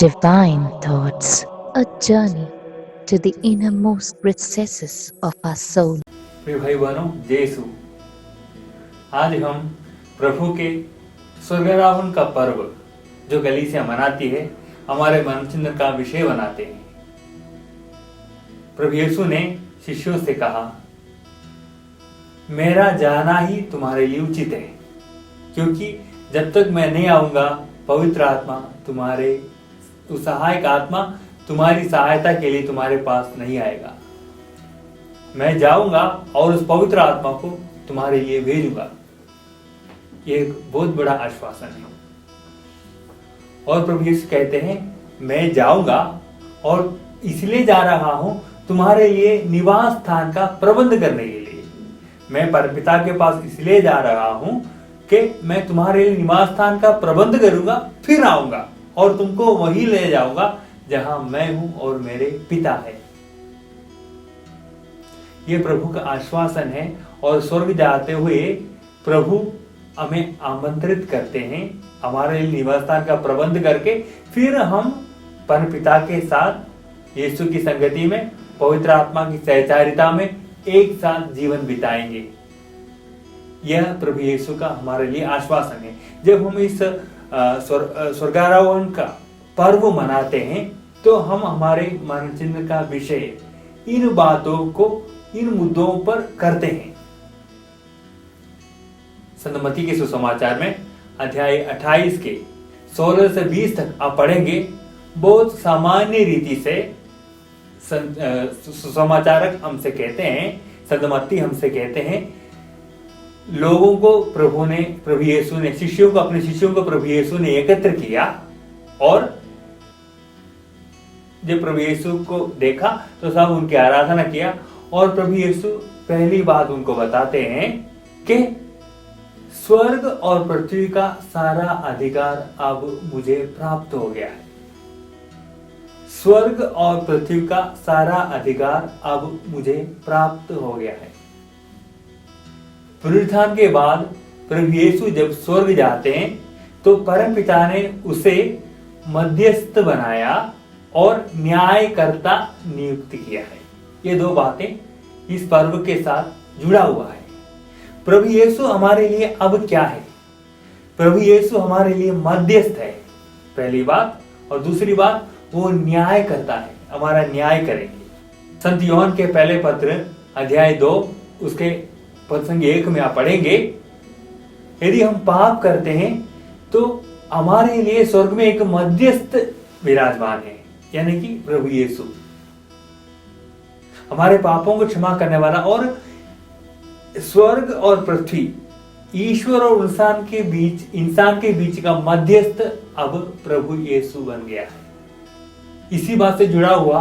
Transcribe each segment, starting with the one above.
Divine Thoughts, a journey to the innermost recesses of our soul. प्रिय भाई बहनों, जय यीशु। आज हम प्रभु के स्वर्गारोहण का पर्व जो कलीसिया मनाती है, हमारे मनचिंतन का विषय बनाते हैं। प्रभु यीशु ने शिष्यों से कहा, मेरा जाना ही तुम्हारे लिए उचित है, क्योंकि जब तक मैं नहीं आऊंगा पवित्र आत्मा तुम्हारे सहायक आत्मा तुम्हारी सहायता के लिए तुम्हारे पास नहीं आएगा। मैं जाऊंगा और उस पवित्र आत्मा को तुम्हारे लिए भेजूंगा। ये एक बहुत बड़ा आश्वासन है। और प्रभु यीशु कहते हैं, मैं जाऊंगा और इसलिए जा रहा हूं तुम्हारे लिए निवास स्थान का प्रबंध करने के लिए। मैं परमपिता के पास इसलिए जा रहा हूं कि मैं तुम्हारे लिए निवास स्थान का प्रबंध करूंगा, फिर आऊंगा और तुमको वहीं ले जाऊंगा जहां मैं हूं और मेरे पिता है। ये प्रभु का आश्वासन है। और स्वर्ग जाते हुए प्रभु हमें आमंत्रित करते हैं हमारे लिए निवास स्थान का प्रबंध करके, फिर हम परमपिता के साथ यीशु की संगति में पवित्र आत्मा की सहचारिता में एक साथ जीवन बिताएंगे। यह प्रभु यीशु का हमारे लिए आश्वासन है। जब हम इस स्वर्गारोहण का पर्व मनाते हैं तो हम हमारे मनचिंतन का विषय इन बातों को, इन मुद्दों पर करते हैं। संत मत्ती के सुसमाचार में अध्याय 28 के 16 से 20 तक आप पढ़ेंगे। बहुत सामान्य रीति से सुसमाचारक हमसे कहते हैं, संत मत्ती हमसे कहते हैं, लोगों को प्रभु यीशु ने अपने शिष्यों को प्रभु यीशु ने एकत्र किया और जब प्रभु यीशु को देखा तो सब उनकी आराधना किया। और प्रभु यीशु पहली बात उनको बताते हैं कि स्वर्ग और पृथ्वी का सारा अधिकार अब मुझे प्राप्त हो गया है। स्वर्ग और पृथ्वी का सारा अधिकार अब मुझे प्राप्त हो गया है। पुनरुत्थान के बाद प्रभु यीशु जब स्वर्ग जाते हैं तो परमपिता ने उसे मध्यस्थ बनाया और न्यायकर्ता नियुक्त किया है। ये दो बातें इस पर्व के साथ जुड़ा हुआ है। प्रभु यीशु हमारे लिए अब क्या है? प्रभु यीशु हमारे लिए मध्यस्थ है, पहली बात। और दूसरी बात, वो न्याय करता है, हमारा न्याय करेंगे। संत योहन के पहले पत्र अध्याय 2 उसके पद संख्या 1 में आप पढ़ेंगे, यदि हम पाप करते हैं तो हमारे लिए स्वर्ग में एक मध्यस्थ विराजमान है, यानी कि प्रभु यीशु हमारे पापों को क्षमा करने वाला। और स्वर्ग और पृथ्वी, ईश्वर और इंसान के बीच का मध्यस्थ अब प्रभु यीशु बन गया है। इसी बात से जुड़ा हुआ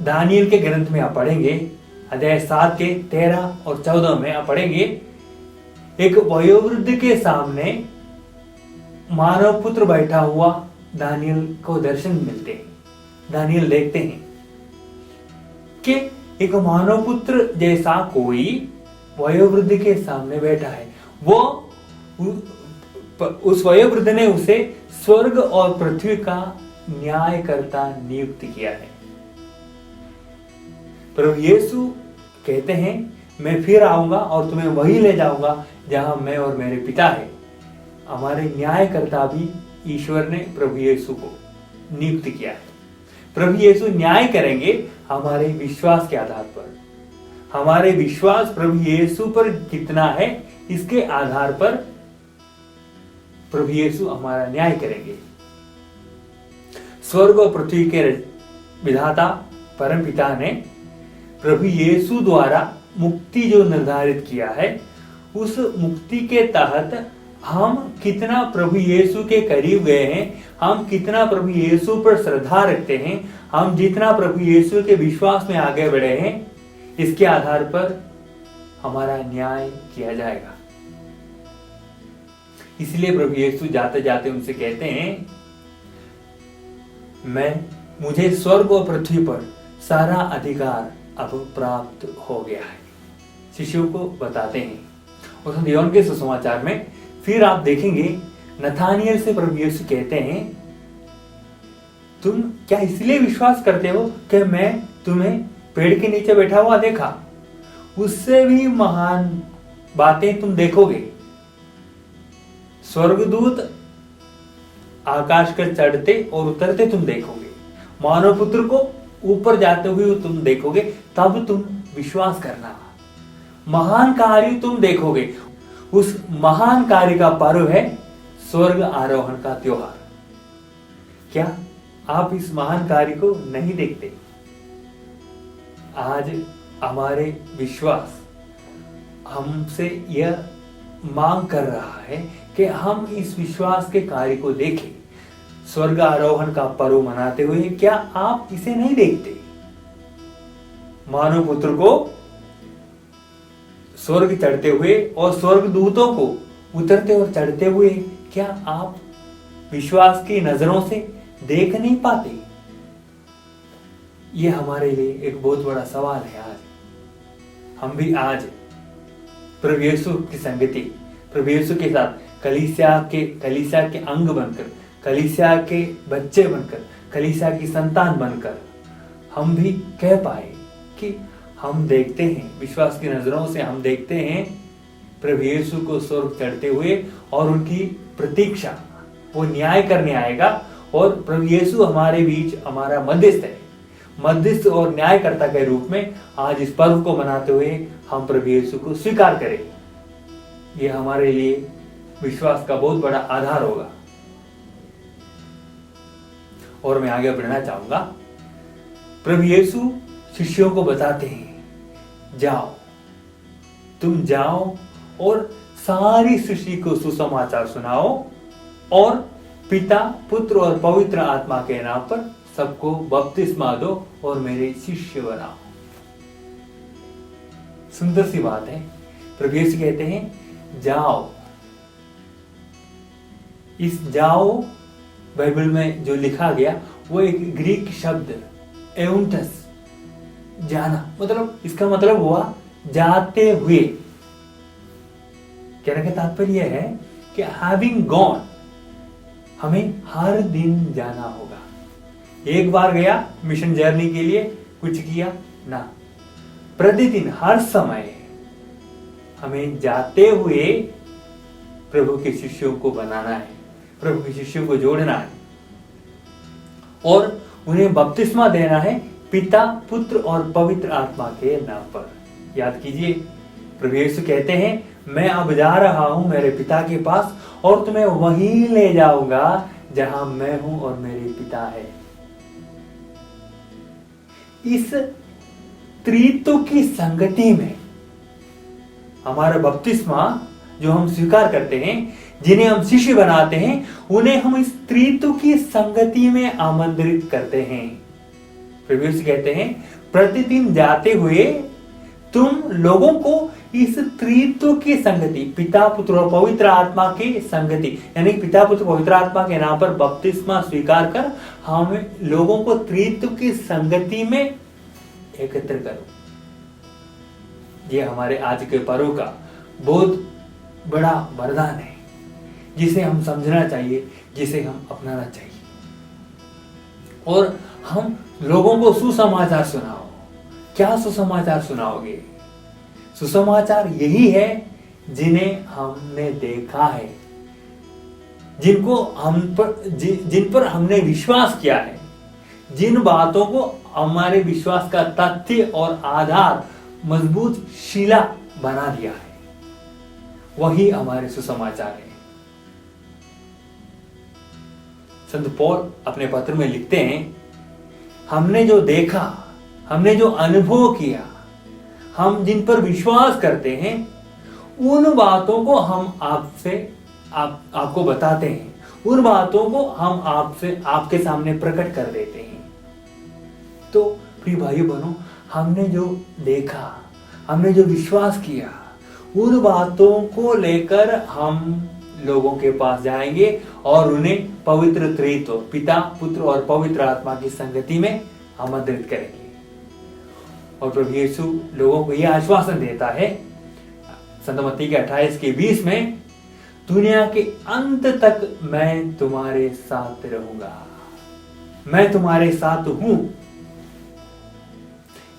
दानियल के ग्रंथ में आप पढ़ेंगे, अध्याय 7 के 13 और 14 में आप पढ़ेंगे, एक वयोवृद्ध के सामने मानव पुत्र बैठा हुआ दानियल को दर्शन मिलते हैं। दानियल देखते हैं कि एक मानव पुत्र जैसा कोई वयोवृद्ध के सामने बैठा है। वो उस वयोवृद्ध ने उसे स्वर्ग और पृथ्वी का न्यायकर्ता नियुक्त किया है। प्रभु यीशु कहते हैं, मैं फिर आऊंगा और तुम्हें वहीं ले जाऊंगा जहां मैं और मेरे पिता है। हमारे न्यायकर्ता भी ईश्वर ने प्रभु यीशु को नियुक्त किया है। प्रभु यीशु न्याय करेंगे हमारे विश्वास के आधार पर। हमारे विश्वास प्रभु यीशु पर कितना है, इसके आधार पर प्रभु यीशु हमारा न्याय करेंगे। स्वर्ग और पृथ्वी के विधाता परमपिता ने प्रभु यीशु द्वारा मुक्ति जो निर्धारित किया है, उस मुक्ति के तहत हम कितना प्रभु यीशु के करीब गए हैं, हम कितना प्रभु यीशु पर श्रद्धा रखते हैं, हम जितना प्रभु यीशु के विश्वास में आगे बढ़े हैं, इसके आधार पर हमारा न्याय किया जाएगा। इसलिए प्रभु यीशु जाते जाते उनसे कहते हैं, मुझे स्वर्ग और पृथ्वी पर सारा अधिकार अब प्राप्त हो गया है, शिष्यों को बताते हैं। और संत योहन के सुसमाचार में फिर आप देखेंगे, नथानियल से प्रभु यीशु कहते हैं, तुम क्या इसलिए विश्वास करते हो कि मैं तुम्हें पेड़ के नीचे बैठा हुआ देखा? उससे भी महान बातें तुम देखोगे। स्वर्गदूत आकाश पर चढ़ते और उतरते तुम देखोगे। मानव पुत्र को ऊपर जाते हुए तुम देखोगे, तब तुम विश्वास करना। महान कार्य तुम देखोगे। उस महान कार्य का पर्व है स्वर्ग आरोहण का त्योहार। क्या आप इस महान कार्य को नहीं देखते? आज हमारे विश्वास हमसे यह मांग कर रहा है कि हम इस विश्वास के कार्य को देखें। स्वर्ग आरोहण का पर्व मनाते हुए क्या आप इसे नहीं देखते? मानव पुत्र को स्वर्ग चढ़ते हुए और स्वर्गदूतों को उतरते और चढ़ते हुए क्या आप विश्वास की नजरों से देख नहीं पाते? यह हमारे लिए एक बहुत बड़ा सवाल है। आज हम भी आज प्रभु यीशु की संगति, प्रभु यीशु के साथ कलीसिया के अंग बनकर, कलीसिया के बच्चे बनकर, कलीसिया की संतान बनकर हम भी कह पाए कि हम देखते हैं, विश्वास की नजरों से हम देखते हैं प्रभु यीशु को स्वर्ग चढ़ते हुए और उनकी प्रतीक्षा, वो न्याय करने आएगा और प्रभु यीशु हमारे बीच हमारा मध्यस्थ है। मध्यस्थ और न्यायकर्ता के रूप में आज इस पर्व को मनाते हुए हम प्रभु यीशु को स्वीकार करें। यह हमारे लिए विश्वास का बहुत बड़ा आधार होगा। और मैं आगे बढ़ना चाहूंगा। प्रभु यीशु शिष्यों को बताते हैं, जाओ, तुम जाओ और सारी सृष्टि को सुसमाचार सुनाओ और पिता, पुत्र और पवित्र आत्मा के नाम पर सबको बपतिस्मा दो और मेरे शिष्य बनाओ। सुंदर सी बात है। प्रभु यीशु कहते हैं जाओ। इस जाओ बाइबल में जो लिखा गया वो एक ग्रीक शब्द एउंटस, जाना, मतलब इसका मतलब हुआ जाते हुए। कहने का तात्पर्य है कि हैविंग गॉन, हमें हर दिन जाना होगा। एक बार गया मिशन जर्नी के लिए, कुछ किया ना, प्रतिदिन हर समय हमें जाते हुए प्रभु के शिष्यों को बनाना है, प्रभु के शिष्यों को जोड़ना है और उन्हें बपतिस्मा देना है पिता, पुत्र और पवित्र आत्मा के नाम पर। याद कीजिए, प्रभु यीशु कहते हैं मैं अब जा रहा हूं मेरे पिता के पास और तुम्हें वहीं ले जाऊंगा जहां मैं हूं और मेरे पिता है। इस त्रित्व की संगति में हमारा बपतिस्मा जो हम स्वीकार करते हैं, जिन्हें हम शिष्य बनाते हैं, उन्हें हम इस त्रित्व की संगति में आमंत्रित करते हैं। प्रभु यीशु कहते हैं प्रतिदिन जाते हुए तुम लोगों को इस त्रित्व की संगति, पिता, पुत्र और पवित्र आत्मा की संगति, यानी पिता, पुत्र, पवित्र आत्मा के नाम पर बपतिस्मा स्वीकार कर हम लोगों को त्रित्व की संगति में एकत्र करो। यह हमारे आज के पर्व का बहुत बड़ा वरदान है, जिसे हम समझना चाहिए, जिसे हम अपनाना चाहिए। और हम लोगों को सुसमाचार सुनाओ। क्या सुसमाचार सुनाओगे? सुसमाचार यही है जिन्हें हमने देखा है, जिन पर हमने विश्वास किया है, जिन बातों को हमारे विश्वास का तथ्य और आधार, मजबूत शिला बना दिया है, वही हमारे सुसमाचार है। संत पौल अपने पत्र में लिखते हैं हमने जो देखा, हमने जो अनुभव किया, हम जिन पर विश्वास करते हैं, उन बातों को हम आपको बताते हैं, उन बातों को हम आपके सामने प्रकट कर देते हैं। तो प्रिय भाइयों बहनों, हमने जो देखा, हमने जो विश्वास किया, उन बातों को लेकर हम लोगों के पास जाएंगे और उन्हें पवित्र त्रित्व, पिता, पुत्र और पवित्र आत्मा की संगति में आमंत्रित करेंगे। और प्रभु यीशु लोगों को यह आश्वासन देता है संत मत्ती के 28:20 में, दुनिया के अंत तक मैं तुम्हारे साथ रहूंगा, मैं तुम्हारे साथ हूं।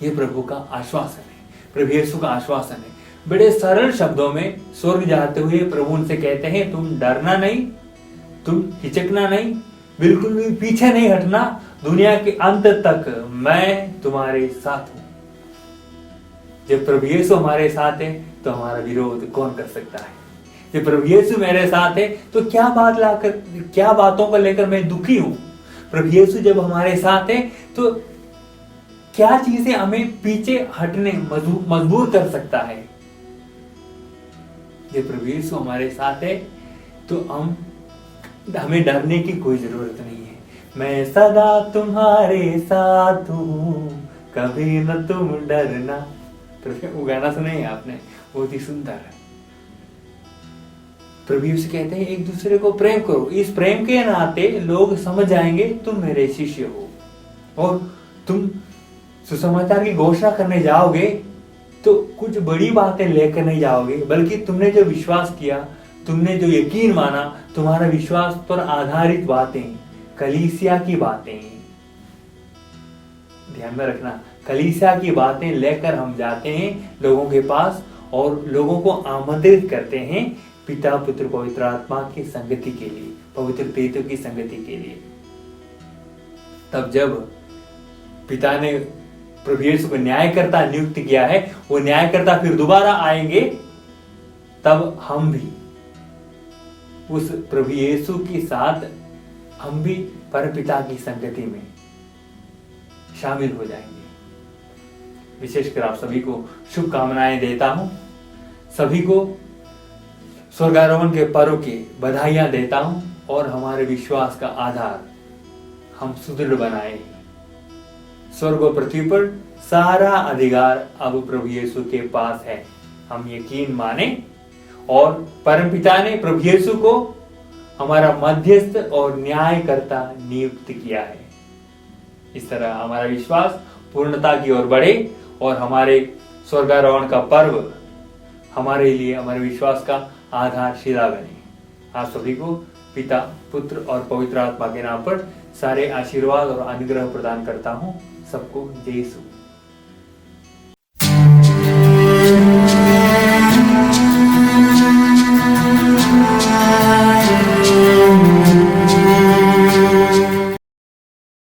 ये प्रभु का आश्वासन है, प्रभु यीशु का आश्वासन है। बड़े सरल शब्दों में स्वर्ग जाते हुए प्रभु उनसे कहते हैं, तुम डरना नहीं, तुम हिचकना नहीं, बिल्कुल भी पीछे नहीं हटना, दुनिया के अंत तक मैं तुम्हारे साथ हूं। जब प्रभु यीशु हमारे साथ है तो हमारा विरोध कौन कर सकता है। जब प्रभु यीशु मेरे साथ है तो क्या बातों को लेकर मैं दुखी हूं। प्रभु यीशु जब हमारे साथ है तो क्या चीजें हमें पीछे हटने मजबूर कर सकता है। जब प्रभु यीशु हमारे साथ है तो हमें डरने की कोई जरूरत नहीं है। मैं सदा तुम्हारे साथ हूं, कभी न तुम डरना। वो गाना सुने हैं आपने, बहुत ही सुंदर है। प्रभु यीशु कहते हैं एक दूसरे को प्रेम करो, इस प्रेम के नाते लोग समझ जाएंगे तुम मेरे शिष्य हो। और तुम सुसमाचार की घोषणा करने जाओगे तो कुछ बड़ी बातें लेकर नहीं जाओगे, बल्कि तुमने जो विश्वास किया, तुमने जो यकीन माना, तुम्हारा विश्वास पर आधारित बातें, कलीसिया की बातें, ध्यान में रखना, कलीसिया की बातें लेकर हम जाते हैं लोगों के पास और लोगों को आमंत्रित करते हैं पिता पुत्र पवित्र आत्मा की संगति के लिए, पवित्र प्रेतों की संगति के लिए। तब जब पिता ने प्रभु यीशु को न्यायकर्ता नियुक्त किया है, वो न्यायकर्ता फिर दोबारा आएंगे, तब हम भी उस प्रभु यीशु के साथ हम भी परमपिता की संगति में शामिल हो जाएंगे। विशेषकर आप सभी को शुभकामनाएं देता हूं, सभी को स्वर्गारोहण के पर्व की बधाइयां देता हूं और हमारे विश्वास का आधार हम सुदृढ़ बनाए। स्वर्ग और पृथ्वी पर सारा अधिकार अब प्रभु यीशु के पास है, हम यकीन माने। और परमपिता ने प्रभु यीशु को हमारा मध्यस्थ और न्यायकर्ता नियुक्त किया है। इस तरह हमारा विश्वास पूर्णता की ओर बढ़े और हमारे स्वर्गारोहण का पर्व हमारे लिए हमारे विश्वास का आधारशिला बने। आप सभी को पिता पुत्र और पवित्र आत्मा के नाम पर सारे आशीर्वाद और अनुग्रह प्रदान करता हूँ। सबको जय यीशु।